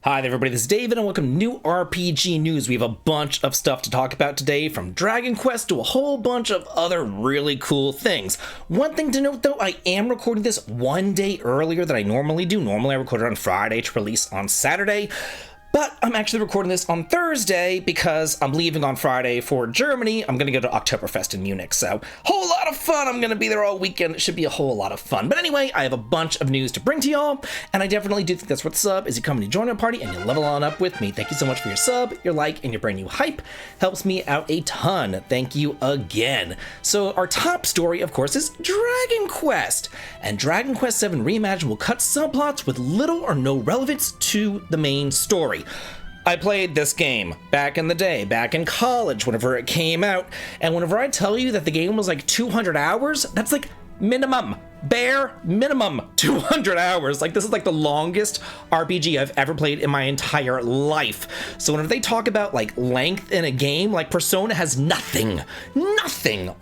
Hi there everybody, this is David and welcome to New RPG News. We have a bunch of stuff to talk about today, from Dragon Quest to a whole bunch of other really cool things. One thing to note though, I am recording this one day earlier than I normally do. Normally I record it on Friday to release on Saturday. But I'm actually recording this on Thursday because I'm leaving on Friday for Germany. I'm going to go to Oktoberfest in Munich, so whole lot of fun. I'm going to be there all weekend. It should be a whole lot of fun. But anyway, I have a bunch of news to bring to y'all, and I definitely do think that's what the sub is. You come and you join our party and you level on up with me. Thank you so much for your sub, your like, and your brand new hype. Helps me out a ton. Thank you again. So our top story, of course, is Dragon Quest. And Dragon Quest VII Reimagined will cut subplots with little or no relevance to the main story. I played this game back in the day, back in college, whenever it came out, and whenever I tell you that the game was like 200 hours, that's like minimum, bare minimum 200 hours. Like, this is like the longest RPG I've ever played in my entire life. So whenever they talk about like length in a game, like Persona has nothing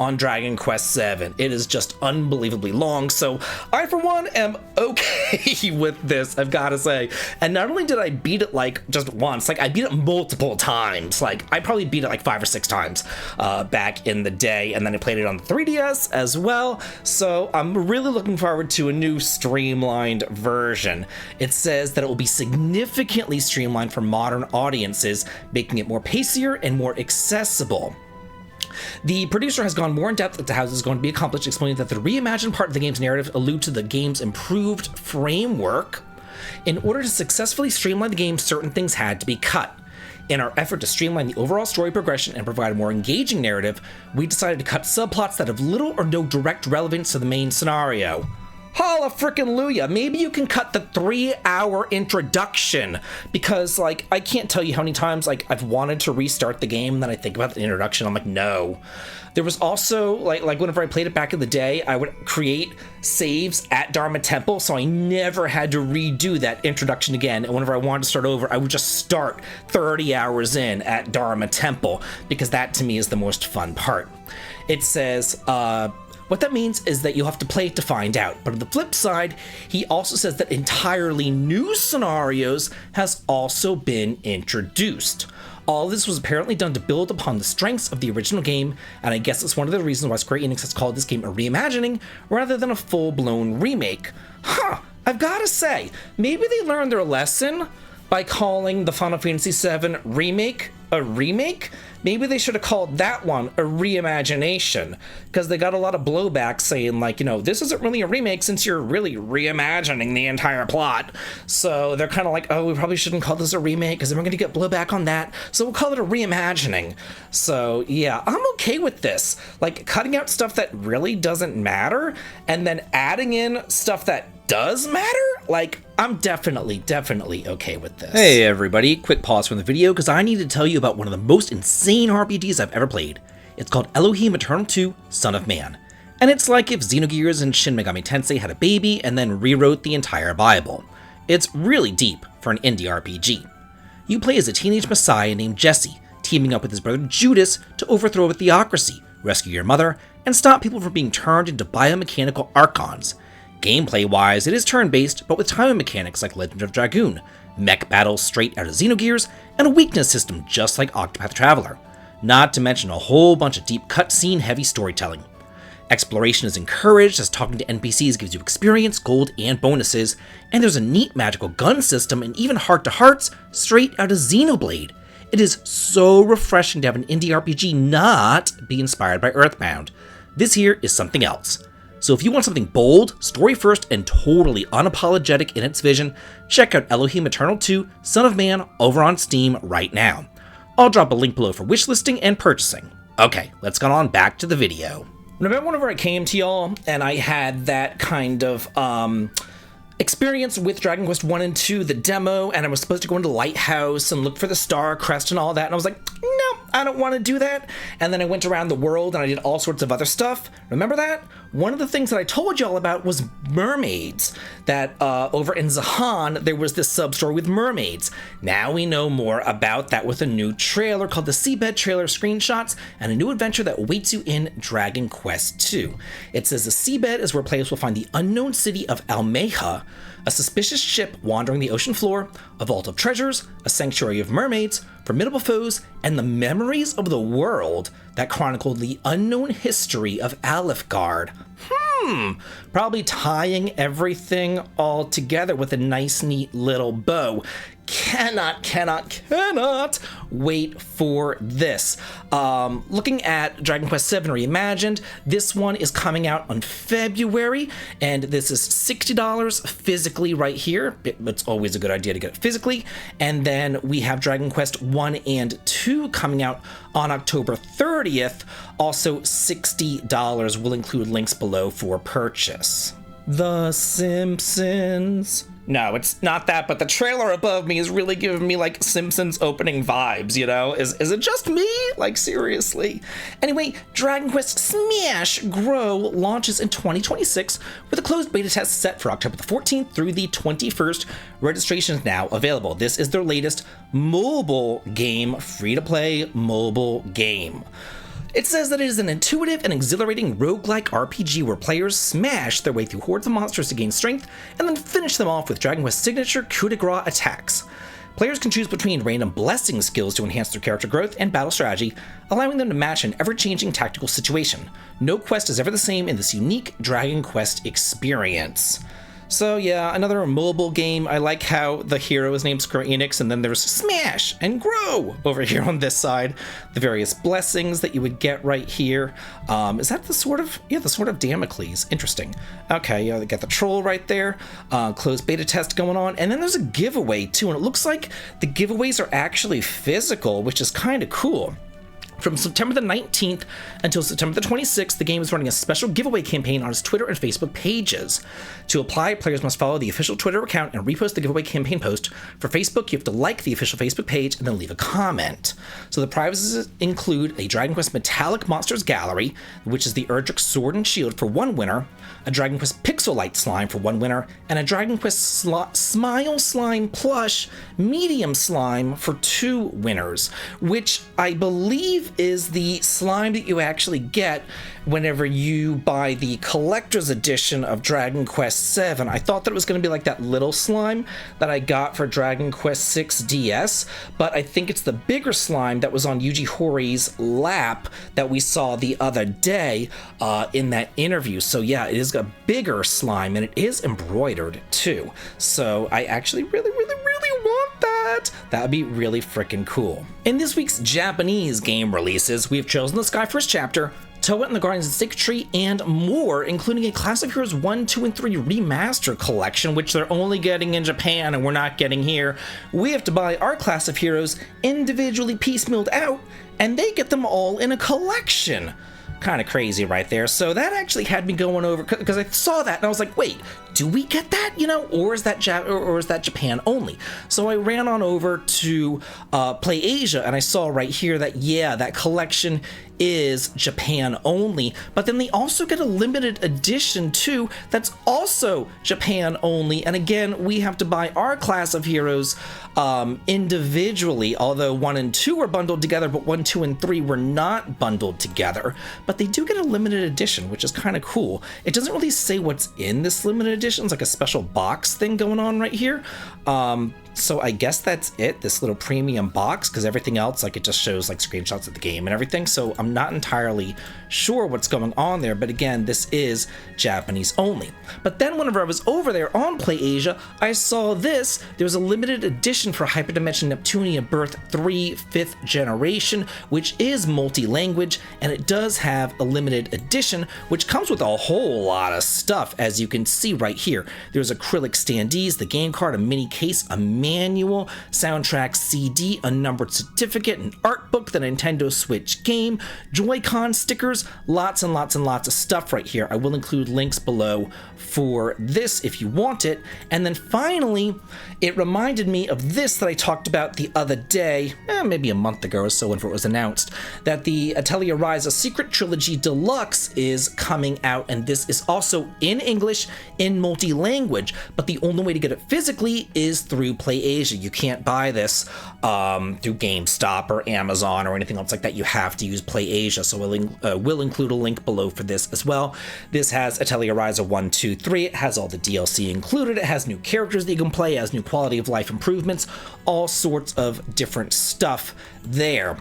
on Dragon Quest VII. It is just unbelievably long. So I, for one, am okay with this, I've got to say. And not only did I beat it like just once, like I beat it multiple times. Like I probably beat it like 5 or 6 times back in the day. And then I played it on the 3DS as well. So I'm really looking forward to a new streamlined version. It says that it will be significantly streamlined for modern audiences, making it more pacier and more accessible. The producer has gone more in depth into how this is going to be accomplished, explaining that the reimagined part of the game's narrative alludes to the game's improved framework. In order to successfully streamline the game, certain things had to be cut. In our effort to streamline the overall story progression and provide a more engaging narrative, we decided to cut subplots that have little or no direct relevance to the main scenario. Holla frickin' Luya, maybe you can cut the 3-hour introduction, because like I can't tell you how many times like I've wanted to restart the game and then I think about the introduction, I'm like, no. There was also like whenever I played it back in the day, I would create saves at Dharma Temple, so I never had to redo that introduction again. And whenever I wanted to start over, I would just start 30 hours in at Dharma Temple, because that to me is the most fun part. It says, what that means is that you'll have to play it to find out. But on the flip side, he also says that entirely new scenarios has also been introduced. All this was apparently done to build upon the strengths of the original game, and I guess it's one of the reasons why Square Enix has called this game a reimagining rather than a full-blown remake. Huh, I've gotta say, maybe they learned their lesson by calling the Final Fantasy VII Remake a remake. Maybe they should have called that one a reimagination, because they got a lot of blowback saying like, you know, this isn't really a remake since you're really reimagining the entire plot. So they're kind of like, oh, we probably shouldn't call this a remake because then we're going to get blowback on that. So we'll call it a reimagining. So yeah, I'm okay with this. Like cutting out stuff that really doesn't matter and then adding in stuff that does matter. Like, I'm definitely okay with this. Hey everybody, quick pause from the video because I need to tell you about one of the most insane RPGs I've ever played. It's called Elohim Eternal 2, Son of Man. And it's like if Xenogears and Shin Megami Tensei had a baby and then rewrote the entire Bible. It's really deep for an indie RPG. You play as a teenage messiah named Jesse, teaming up with his brother Judas to overthrow a theocracy, rescue your mother, and stop people from being turned into biomechanical archons. Gameplay-wise, it is turn-based, but with time mechanics like Legend of Dragoon, mech battles straight out of Xenogears, and a weakness system just like Octopath Traveler. Not to mention a whole bunch of deep cutscene-heavy storytelling. Exploration is encouraged as talking to NPCs gives you experience, gold, and bonuses, and there's a neat magical gun system and even heart-to-hearts straight out of Xenoblade. It is so refreshing to have an indie RPG not be inspired by Earthbound. This here is something else. So if you want something bold, story first, and totally unapologetic in its vision, check out Elohim Eternal 2, Son of Man over on Steam right now. I'll drop a link below for wishlisting and purchasing. Okay, let's get on back to the video. Remember whenever I came to y'all and I had that kind of experience with Dragon Quest 1 and 2, the demo, and I was supposed to go into Lighthouse and look for the Star Crest and all that, and I was like, no, I don't want to do that. And then I went around the world and I did all sorts of other stuff. Remember that? one of the things that I told y'all about was mermaids. That over in Zahan, there was this sub-story with mermaids. Now we know more about that with a new trailer called the Seabed Trailer Screenshots and a new adventure that awaits you in Dragon Quest II. It says the Seabed is where players will find the unknown city of Almeja, a suspicious ship wandering the ocean floor, a vault of treasures, a sanctuary of mermaids, formidable foes, and the memories of the world that chronicled the unknown history of Alifgard. Probably tying everything all together with a nice, neat little bow. Cannot wait for this. Looking at Dragon Quest VII Reimagined, this one is coming out on February, and this is $60 physically right here. It's always a good idea to get it physically. And then we have Dragon Quest 1 and 2 coming out on October 30th, also $60. Will include links below for purchase. The Simpsons. No, it's not that, but the trailer above me is really giving me like Simpsons opening vibes, you know? Is it just me? Like, seriously? Anyway, Dragon Quest Smash Grow launches in 2026 with a closed beta test set for October the 14th through the 21st. Registration is now available. This is their latest mobile game, free-to-play mobile game. It says that it is an intuitive and exhilarating roguelike RPG where players smash their way through hordes of monsters to gain strength and then finish them off with Dragon Quest's signature coup de grace attacks. Players can choose between random blessing skills to enhance their character growth and battle strategy, allowing them to match an ever-changing tactical situation. No quest is ever the same in this unique Dragon Quest experience. So yeah, another mobile game. I like how the hero is named Square Enix, and then there's Smash and Grow over here on this side. The various blessings that you would get right here. Is that the sword of Damocles? Interesting. Okay, yeah, they got the troll right there. Closed beta test going on, and then there's a giveaway too, and it looks like the giveaways are actually physical, which is kind of cool. From September the 19th until September the 26th, the game is running a special giveaway campaign on its Twitter and Facebook pages. To apply, players must follow the official Twitter account and repost the giveaway campaign post. For Facebook, you have to like the official Facebook page and then leave a comment. So the prizes include a Dragon Quest Metallic Monsters Gallery, which is the Erdrick Sword and Shield for one winner, a Dragon Quest Pixelite Slime for one winner, and a Dragon Quest Smile Slime Plush Medium Slime for two winners, which I believe is the slime that you actually get whenever you buy the collector's edition of Dragon Quest VII. I thought that it was going to be like that little slime that I got for Dragon Quest VI DS, but I think it's the bigger slime that was on Yuji Hoри's lap that we saw the other day in that interview. So yeah, it is a bigger slime, and it is embroidered too. So I actually really want that. That would be really freaking cool. In this week's Japanese game releases, we have chosen the Sky First Chapter, Toa and the Guardians of the Sacred Tree, and more, including a Class of Heroes 1, 2, and 3 remaster collection, which they're only getting in Japan and we're not getting here. We have to buy our Class of Heroes individually piecemealed out, and they get them all in a collection. Kind of crazy right there. So that actually had me going over, because I saw that and I was like, wait, do we get that, you know, or is that Japan only? So I ran on over to Play Asia, and I saw right here that, yeah, that collection is Japan only, but then they also get a limited edition too that's also Japan only, and again, we have to buy our Class of Heroes individually, although 1 and 2 were bundled together, but 1, 2, and 3 were not bundled together. But they do get a limited edition, which is kind of cool. It doesn't really say what's in this limited edition. It's like a special box thing going on right here. So I guess that's it, this little premium box, because everything else, like, it just shows like screenshots of the game and everything. So I'm not entirely sure what's going on there, but again, this is Japanese only. But then whenever I was over there on Play Asia, I saw this. There was a limited edition for Hyperdimension Neptunia Birth 3 5th generation, which is multi-language, and it does have a limited edition, which comes with a whole lot of stuff, as you can see right here. There's acrylic standees, the game card, a mini case, a manual, soundtrack CD, a numbered certificate, an art book, the Nintendo Switch game, Joy-Con stickers, lots and lots and lots of stuff right here. I will include links below for this if you want it. And then finally, it reminded me of this that I talked about the other day, maybe a month ago or so whenever it was announced, that the Atelier Ryza Secret Trilogy Deluxe is coming out, and this is also in English, in multi-language, but the only way to get it physically is through PlayAsia. You can't buy this through GameStop or Amazon or anything else like that. You have to use PlayAsia, so we'll include a link below for this as well. This has Atelier Ryza 1, 2, 3. It has all the DLC included. It has new characters that you can play. It has new quality of life improvements, all sorts of different stuff there.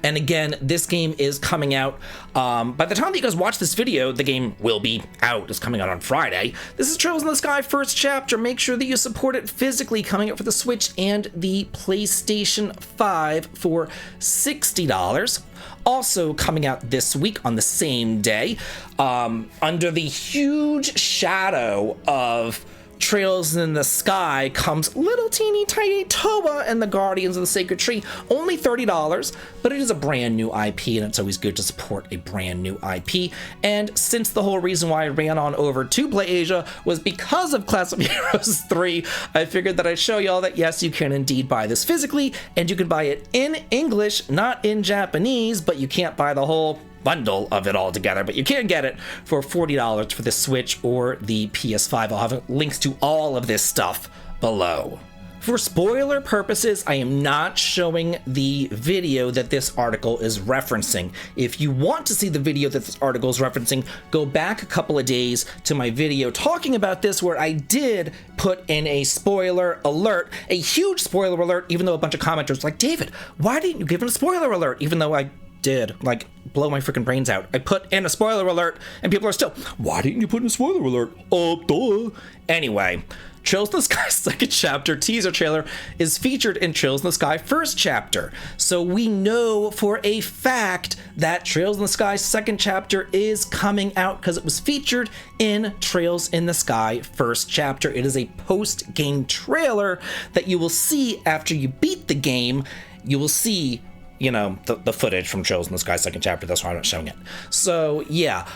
And again, this game is coming out, by the time that you guys watch this video, the game will be out. It's coming out on Friday. This is Trails in the Sky first chapter. Make sure that you support it physically, coming out for the Switch and the PlayStation 5 for $60. Also coming out this week on the same day, under the huge shadow of Trails in the Sky comes little teeny tiny Toa and the Guardians of the Sacred Tree. Only $30, but it is a brand new IP, and it's always good to support a brand new IP. And since the whole reason why I ran on over to PlayAsia was because of Class of Heroes 3, I figured that I'd show y'all that yes, you can indeed buy this physically, and you can buy it in English, not in Japanese, but you can't buy the whole bundle of it all together, but you can get it for $40 for the Switch or the PS5. I'll have links to all of this stuff below. For spoiler purposes, I am not showing the video that this article is referencing. If you want to see the video that this article is referencing, go back a couple of days to my video talking about this, where I did put in a spoiler alert, a huge spoiler alert, even though a bunch of commenters were like, David, why didn't you give it a spoiler alert? Even though I did, like, blow my freaking brains out. I put in a spoiler alert, and people are still, why didn't you put in a spoiler alert? Duh. Anyway, Trails in the Sky second chapter teaser trailer is featured in Trails in the Sky first chapter. So we know for a fact that Trails in the Sky second chapter is coming out because it was featured in Trails in the Sky first chapter. It is a post-game trailer that you will see after you beat the game. You will see, you know, the footage from Trails in the Sky second chapter. That's why I'm not showing it. So yeah,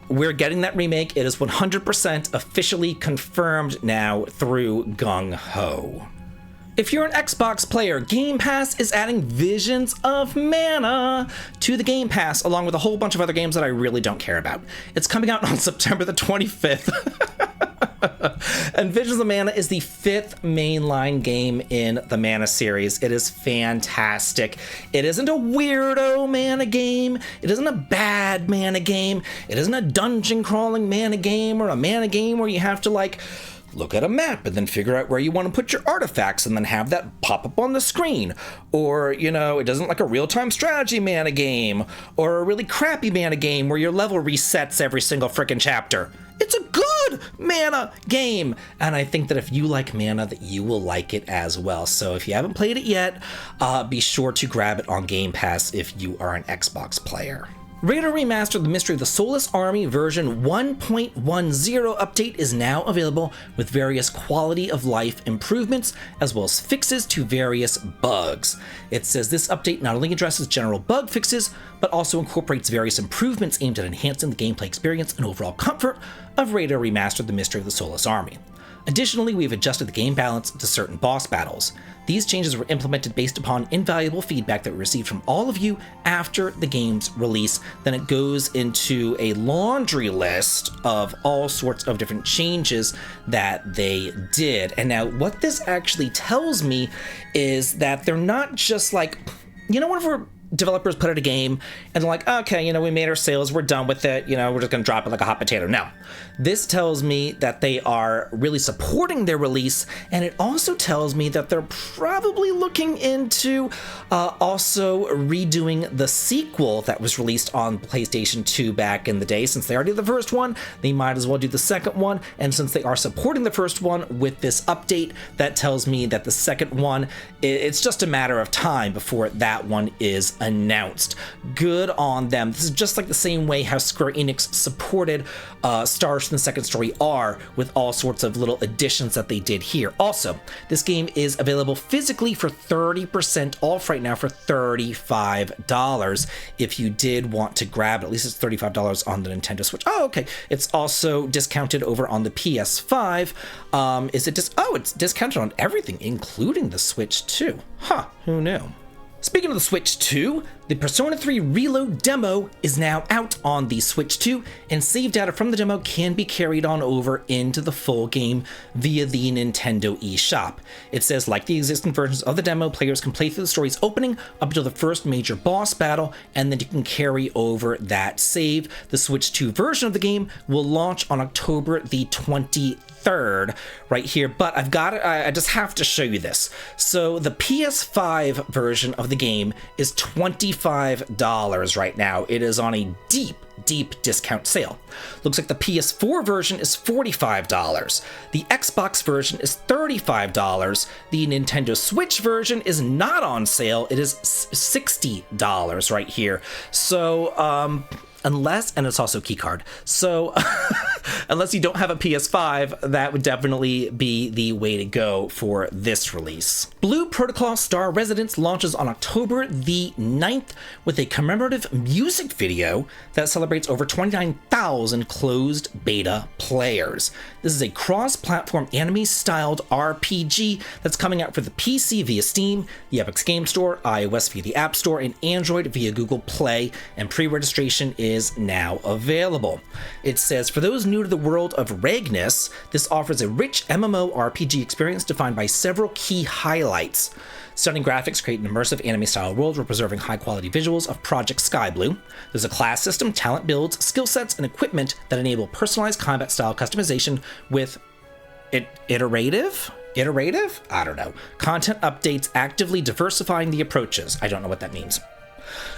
we're getting that remake. It is 100% officially confirmed now through Gung Ho. If you're an Xbox player, Game Pass is adding Visions of Mana to the Game Pass, along with a whole bunch of other games that I really don't care about. It's coming out on September the 25th. And Visions of Mana is the 5th mainline game in the Mana series. It is fantastic. It isn't a weirdo Mana game. It isn't a bad Mana game. It isn't a dungeon crawling Mana game or a Mana game where you have to, like, look at a map and then figure out where you want to put your artifacts and then have that pop up on the screen. Or, you know, it doesn't like a real-time strategy Mana game or a really crappy Mana game where your level resets every single frickin' chapter. It's a good Mana game, and I think that if you like Mana, that you will like it as well. So if you haven't played it yet, be sure to grab it on Game Pass if you are an Xbox player. Raider Remastered: The Mystery of the Soulless Army version 1.10 update is now available with various quality of life improvements as well as fixes to various bugs. It says this update not only addresses general bug fixes, but also incorporates various improvements aimed at enhancing the gameplay experience and overall comfort of Raider Remastered: The Mystery of the Soulless Army. Additionally, we've adjusted the game balance to certain boss battles. These changes were implemented based upon invaluable feedback that we received from all of you after the game's release. Then it goes into a laundry list of all sorts of different changes that they did. And now what this actually tells me is that they're not just like, you know, whenever developers put out a game and they're like, okay, you know, we made our sales, we're done with it, you know, we're just gonna drop it like a hot potato. No, this tells me that they are really supporting their release, and it also tells me that they're probably looking into also redoing the sequel that was released on PlayStation 2 back in the day. Since they already did the first one, they might as well do the second one, and since they are supporting the first one with this update, that tells me that the second one, it's just a matter of time before that one is announced. Good on them. This is just like the same way how Square Enix supported Stars from the Second Story R with all sorts of little additions that they did here. Also, this game is available physically for 30% off right now for $35 if you did want to grab it. At least it's $35 on the Nintendo Switch. Oh, okay. It's also discounted over on the PS5. It's discounted on everything, including the Switch too. Huh, who knew? Speaking of the Switch 2, the Persona 3 Reload demo is now out on the Switch 2, and save data from the demo can be carried on over into the full game via the Nintendo eShop. It says, like the existing versions of the demo, players can play through the story's opening up until the first major boss battle, and then you can carry over that save. The Switch 2 version of the game will launch on October the 23rd right here, but I just have to show you this. So the PS5 version of the game is $25 right now. It is on a deep discount sale. Looks like the PS4 version is $45. The Xbox version is $35. The Nintendo Switch version is not on sale. It is $60 right here. So, and it's also keycard. So unless you don't have a PS5, that would definitely be the way to go for this release. Blue Protocol Star Residence launches on October the 9th with a commemorative music video that celebrates over 29,000 closed beta players. This is a cross-platform anime-styled RPG that's coming out for the PC via Steam, the Epic Game Store, iOS via the App Store, and Android via Google Play, and pre-registration is now available. It says, for those new to the world of Ragnus, this offers a rich MMORPG experience defined by several key highlights. Stunning graphics create an immersive anime-style world while preserving high-quality visuals of Project Sky Blue. There's a class system, talent builds, skill sets, and equipment that enable personalized combat-style customization with iterative? I don't know. Content updates actively diversifying the approaches. I don't know what that means.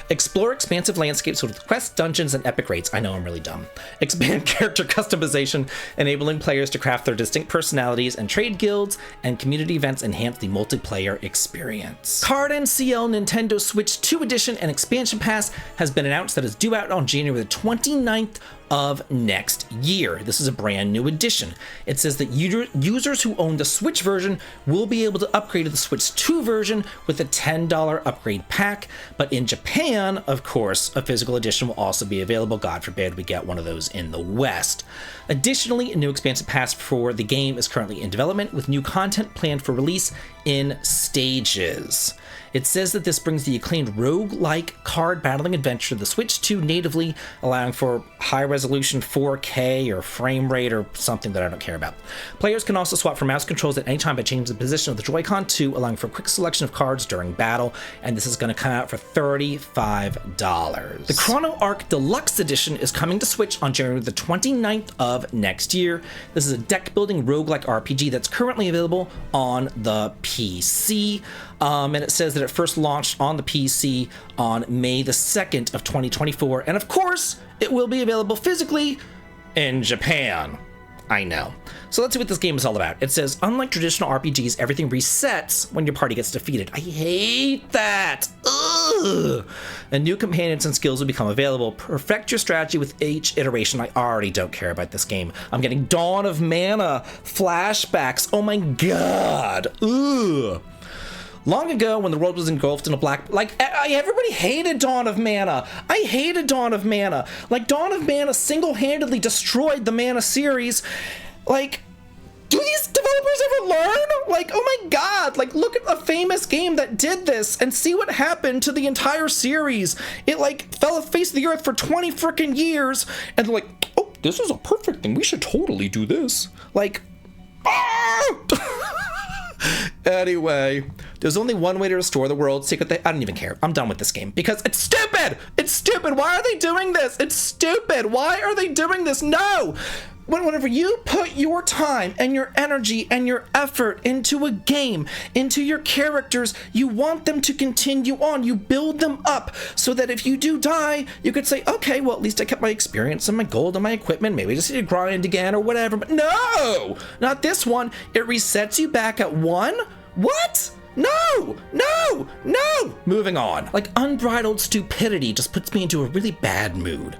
Explore expansive landscapes with quests, dungeons, and epic raids. I know, I'm really dumb. Expand character customization, enabling players to craft their distinct personalities, and trade guilds and community events enhance the multiplayer experience. Card NCL Nintendo Switch 2 Edition and Expansion Pass has been announced that is due out on January the 29th of next year. This is a brand new edition. It says that users who own the Switch version will be able to upgrade to the Switch 2 version with a $10 upgrade pack, but in Japan, of course, a physical edition will also be available. God forbid we get one of those in the West. Additionally, a new expansion pass for the game is currently in development, with new content planned for release in stages. It says that this brings the acclaimed roguelike card battling adventure to the Switch 2 natively, allowing for high-resolution 4K or frame rate or something that I don't care about. Players can also swap for mouse controls at any time by changing the position of the Joy-Con 2, allowing for a quick selection of cards during battle, and this is going to come out for $35. The Chrono Arc Deluxe Edition is coming to Switch on January the 29th of next year. This is a deck-building roguelike RPG that's currently available on the PC. And it says that it first launched on the PC on May the 2nd of 2024. And of course, it will be available physically in Japan. I know. So let's see what this game is all about. It says, unlike traditional RPGs, everything resets when your party gets defeated. I hate that. Ugh. And new companions and skills will become available. Perfect your strategy with each iteration. I already don't care about this game. I'm getting Dawn of Mana flashbacks. Oh my god. Ugh. Long ago, when the world was engulfed in a black... everybody hated Dawn of Mana. I hated Dawn of Mana. Dawn of Mana single-handedly destroyed the Mana series. Do these developers ever learn? Oh my god. Look at a famous game that did this and see what happened to the entire series. It, fell off the face of the earth for 20 frickin' years. And they're like, oh, this is a perfect thing. We should totally do this. Anyway, there's only one way to restore the world's secret. I don't even care. I'm done with this game because it's stupid. It's stupid. Why are they doing this? It's stupid. Why are they doing this? No. Whenever you put your time and your energy and your effort into a game, into your characters, you want them to continue on. You build them up so that if you do die, you could say, okay, well, at least I kept my experience and my gold and my equipment. Maybe I just need to grind again or whatever. But no, not this one. It resets you back at 1. What? No, no, no. Moving on. Like, unbridled stupidity just puts me into a really bad mood.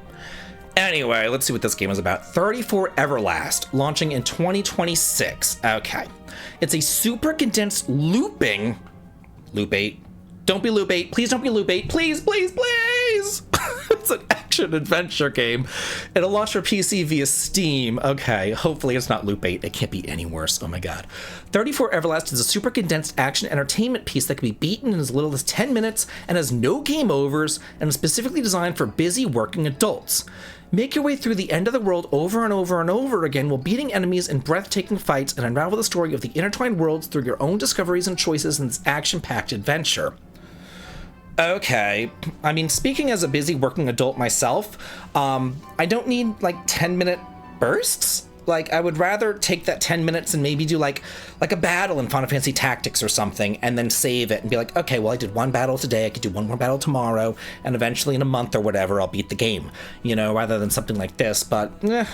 Anyway, let's see what this game is about. 34 Everlast, launching in 2026. Okay. It's a super condensed looping... Loop 8. Don't be Loop 8. Please don't be Loop 8. Please, please, please! It's an action-adventure game. It'll launch for PC via Steam. Okay, hopefully it's not Loop 8. It can't be any worse. Oh my god. 34 Everlast is a super condensed action entertainment piece that can be beaten in as little as 10 minutes and has no game overs and is specifically designed for busy working adults. Make your way through the end of the world over and over and over again while beating enemies in breathtaking fights and unravel the story of the intertwined worlds through your own discoveries and choices in this action-packed adventure. Okay, I mean, speaking as a busy working adult myself, I don't need like 10-minute bursts. Like, I would rather take that 10 minutes and maybe do like a battle in Final Fantasy Tactics or something, and then save it and be like, okay, well, I did one battle today, I could do one more battle tomorrow, and eventually in a month or whatever, I'll beat the game, you know, rather than something like this. But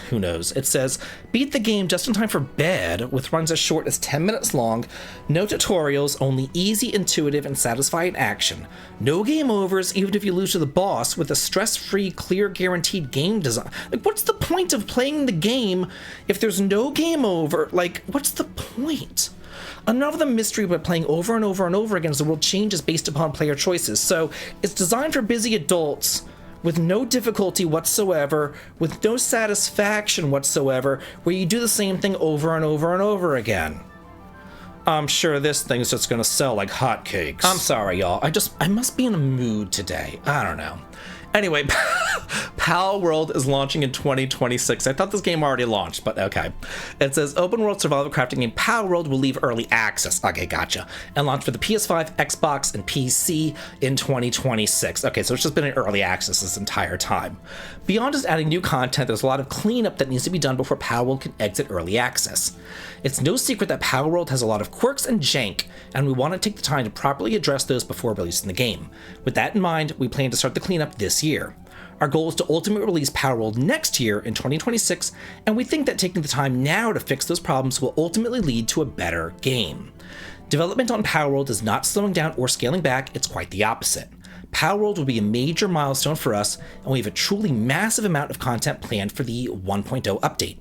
who knows? It says, beat the game just in time for bed, with runs as short as 10 minutes long, no tutorials, only easy, intuitive, and satisfying action. No game overs, even if you lose to the boss, with a stress-free, clear, guaranteed game design. Like, what's the point of playing the game if there's no game over? Like, what's the point? Enough of the mystery by playing over and over and over again as the world changes based upon player choices. So it's designed for busy adults with no difficulty whatsoever, with no satisfaction whatsoever, where you do the same thing over and over and over again. I'm sure this thing's just gonna sell like hotcakes. I'm sorry, y'all. I must be in a mood today. I don't know. Anyway, Pal World is launching in 2026. I thought this game already launched, but okay. It says open world survival crafting game Pal World will leave early access. Okay, gotcha. And launch for the PS5, Xbox, and PC in 2026. Okay, so it's just been in early access this entire time. Beyond just adding new content, there's a lot of cleanup that needs to be done before Pal World can exit early access. It's no secret that Pal World has a lot of quirks and jank, and we want to take the time to properly address those before releasing the game. With that in mind, we plan to start the cleanup this year. Our goal is to ultimately release Pal World next year in 2026, and we think that taking the time now to fix those problems will ultimately lead to a better game. Development on Pal World is not slowing down or scaling back, it's quite the opposite. Pal World will be a major milestone for us, and we have a truly massive amount of content planned for the 1.0 update.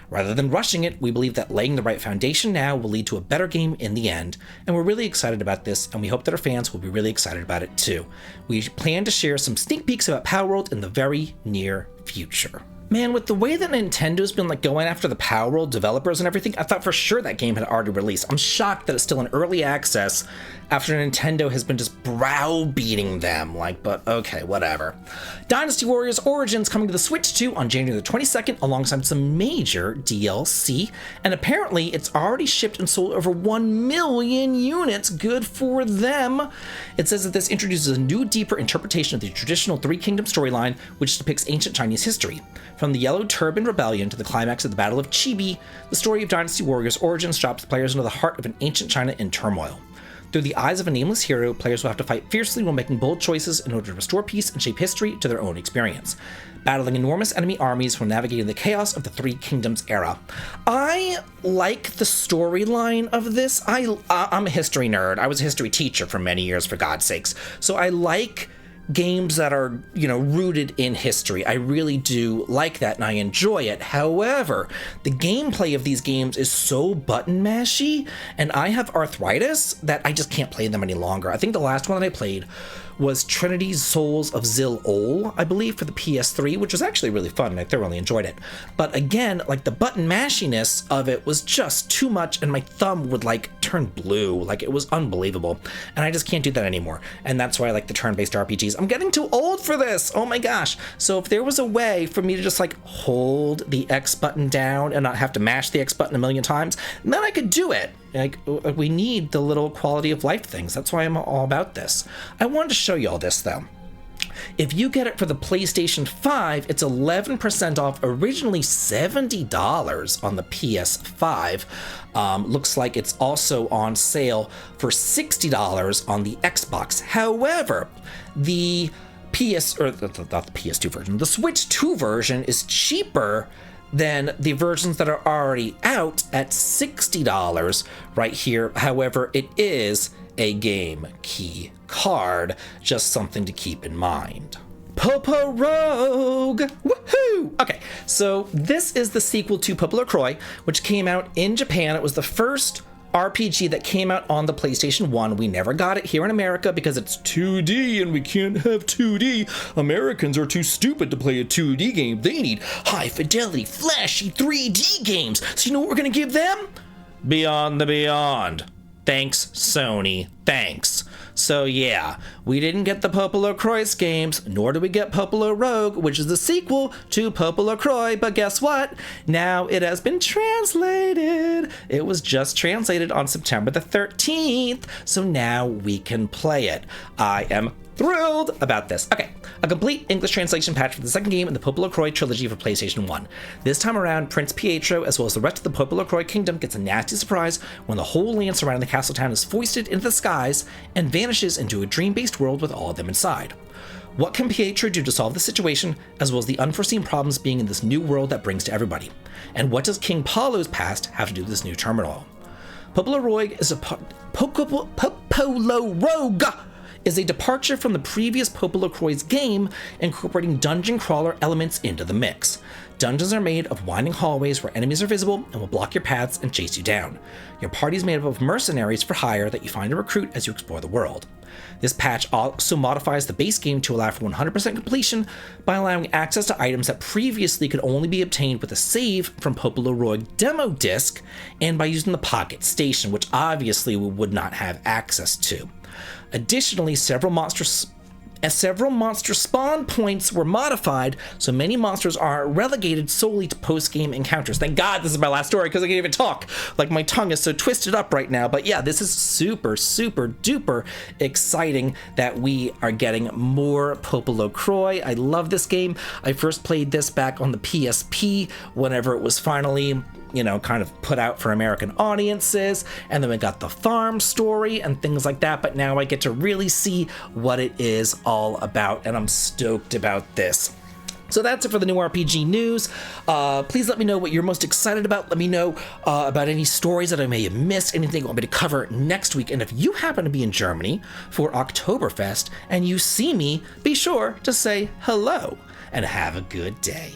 Rather than rushing it, we believe that laying the right foundation now will lead to a better game in the end, and we're really excited about this, and we hope that our fans will be really excited about it too. We plan to share some sneak peeks about Pal World in the very near future. Man, with the way that Nintendo's been like going after the Pal World developers and everything, I thought for sure that game had already released. I'm shocked that it's still in early access after Nintendo has been just browbeating them. Like, but okay, whatever. Dynasty Warriors Origins coming to the Switch 2 on January the 22nd alongside some major DLC, and apparently it's already shipped and sold over 1 million units. Good for them. It says that this introduces a new, deeper interpretation of the traditional Three Kingdoms storyline, which depicts ancient Chinese history. From the Yellow Turban Rebellion to the climax of the Battle of Chibi, the story of Dynasty Warriors Origins drops players into the heart of an ancient China in turmoil. Through the eyes of a nameless hero, players will have to fight fiercely while making bold choices in order to restore peace and shape history to their own experience, battling enormous enemy armies while navigating the chaos of the Three Kingdoms era. I like the storyline of this. I'm a history nerd. I was a history teacher for many years, for God's sakes. So I like games that are, you know, rooted in history. I really do like that and I enjoy it. However, the gameplay of these games is so button mashy and I have arthritis that I just can't play them any longer. I think the last one that I played was Trinity's Souls of Zil-Ol, I believe, for the PS3, which was actually really fun and I thoroughly enjoyed it. But again, like the button mashiness of it was just too much and my thumb would like turn blue. Like it was unbelievable. And I just can't do that anymore. And that's why I like the turn-based RPGs. I'm getting too old for this. Oh my gosh. So if there was a way for me to just like hold the X button down and not have to mash the X button a million times, then I could do it. Like, we need the little quality of life things. That's why I'm all about this. I wanted to show you all this though. If you get it for the PlayStation 5, it's 11% off, originally $70 on the PS5. Looks like it's also on sale for $60 on the Xbox. However, the not the PS2 version, the Switch 2 version is cheaper than the versions that are already out at $60 right here. However, it is a game key card. Just something to keep in mind. Popo Rogue! Woohoo! Okay, so this is the sequel to Popo LaCroix, which came out in Japan. It was the first RPG that came out on the PlayStation 1. We never got it here in America because it's 2D and we can't have 2D. Americans are too stupid to play a 2D game. They need high fidelity, flashy 3D games. So you know what we're gonna give them? Beyond the Beyond. Thanks, Sony. Thanks. So yeah, we didn't get the Popo LaCroix games, nor do we get Popo Rogue, which is the sequel to Popo LaCroix, but guess what? Now it has been translated. It was just translated on September the 13th, so now we can play it. I am thrilled about this. Okay, a complete English translation patch for the second game in the Popo LaCroix trilogy for PlayStation 1. This time around, Prince Pietro, as well as the rest of the Popo LaCroix kingdom, gets a nasty surprise when the whole land surrounding the castle town is foisted into the skies and vanishes into a dream-based world with all of them inside. What can Pietro do to solve the situation, as well as the unforeseen problems being in this new world that brings to everybody? And what does King Paulo's past have to do with this new terminal? Popo LaCroix is is a departure from the previous Popo LaCroix's game, incorporating dungeon crawler elements into the mix. Dungeons are made of winding hallways where enemies are visible and will block your paths and chase you down. Your party is made up of mercenaries for hire that you find and recruit as you explore the world. This patch also modifies the base game to allow for 100% completion by allowing access to items that previously could only be obtained with a save from Popo LaCroix demo disc and by using the Pocket Station, which obviously we would not have access to. Additionally, several monster spawn points were modified, so many monsters are relegated solely to post-game encounters. Thank God this is my last story because I can't even talk. Like, my tongue is so twisted up right now. But yeah, this is super, super duper exciting that we are getting more Popo LaCroix. I love this game. I first played this back on the PSP whenever it was finally, you know, kind of put out for American audiences, and then we got the farm story and things like that, but now I get to really see what it is all about, and I'm stoked about this. So that's it for the new RPG news. Please let me know what you're most excited about. Let me know about any stories that I may have missed, anything you want me to cover next week. And if you happen to be in Germany for Oktoberfest and you see me, be sure to say hello and have a good day.